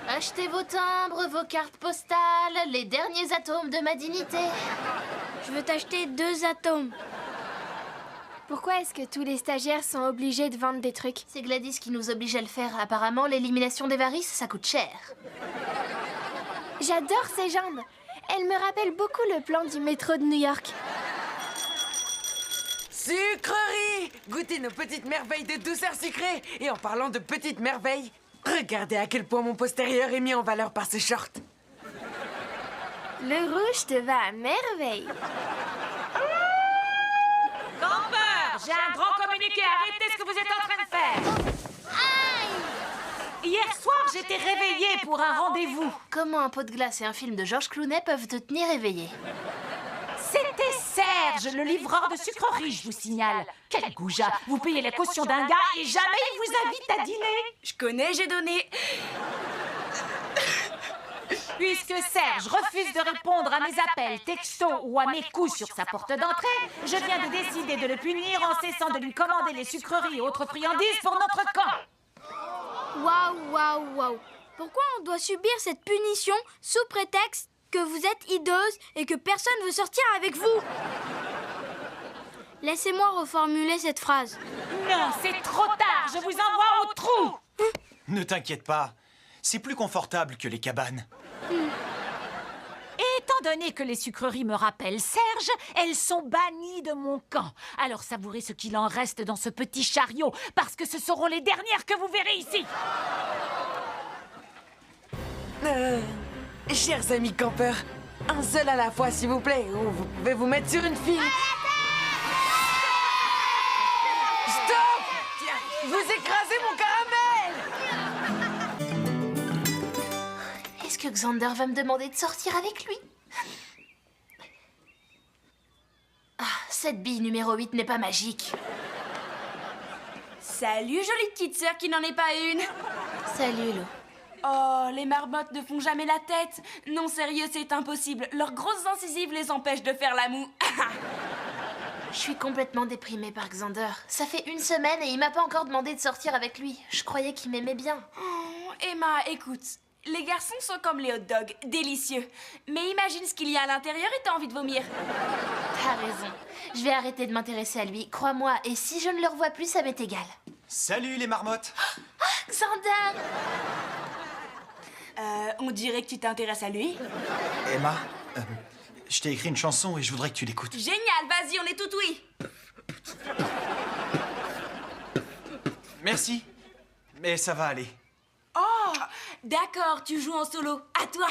Achetez vos timbres, vos cartes postales, les derniers atomes de ma dignité. Je veux t'acheter 2 atomes. Pourquoi est-ce que tous les stagiaires sont obligés de vendre des trucs? C'est Gladys qui nous oblige à le faire. Apparemment, l'élimination des varices, ça coûte cher. J'adore ses jambes. Elle me rappelle beaucoup le plan du métro de New York. Sucrerie! Goûtez nos petites merveilles de douceur sucrée. Et en parlant de petites merveilles, regardez à quel point mon postérieur est mis en valeur par ce short. Le rouge te va à merveille. Campeur, j'ai un grand communiqué. Arrêtez ce que vous êtes en train de faire. Hier soir, j'étais réveillée pour un rendez-vous. Comment un pot de glace et un film de George Clooney peuvent te tenir éveillé? C'était Serge, le livreur de sucrerie, je vous signale. Quel goujat. Vous payez la caution d'un gars et jamais il vous invite à dîner. Je connais, j'ai donné. Puisque Serge refuse de répondre à mes appels, textos ou à mes coups sur sa porte d'entrée, je viens de décider de le punir en cessant de lui commander les sucreries et autres friandises pour notre camp. Waouh, waouh, waouh. Pourquoi on doit subir cette punition sous prétexte que vous êtes hideuse et que personne veut sortir avec vous? Laissez-moi reformuler cette phrase. Non, c'est trop tard, je vous envoie au trou. Ne t'inquiète pas, c'est plus confortable que les cabanes. Étant donné que les sucreries me rappellent Serge, elles sont bannies de mon camp. Alors savourez ce qu'il en reste dans ce petit chariot, parce que ce seront les dernières que vous verrez ici. Chers amis campeurs, un seul à la fois, s'il vous plaît, ou vous pouvez vous mettre sur une file. Stop! Vous écrasez mon caramel! Est-ce que Xander va me demander de sortir avec lui? Ah, cette bille numéro 8 n'est pas magique. Salut, jolie petite sœur qui n'en est pas une. Salut, Lou. Oh, les marmottes ne font jamais la tête. Non, sérieux, c'est impossible. Leurs grosses incisives les empêchent de faire la moue. Je suis complètement déprimée par Xander. Ça fait 1 semaine et il m'a pas encore demandé de sortir avec lui. Je croyais qu'il m'aimait bien. Oh, Emma, écoute. Les garçons sont comme les hot dogs, délicieux. Mais imagine ce qu'il y a à l'intérieur et t'as envie de vomir. T'as raison. Je vais arrêter de m'intéresser à lui, crois-moi. Et si je ne le revois plus, ça m'est égal. Salut les marmottes. Ah, Xander! On dirait que tu t'intéresses à lui. Emma, je t'ai écrit une chanson et je voudrais que tu l'écoutes. Génial, vas-y, on est tout oui. Merci, mais ça va aller. Oh, d'accord, tu joues en solo. À toi.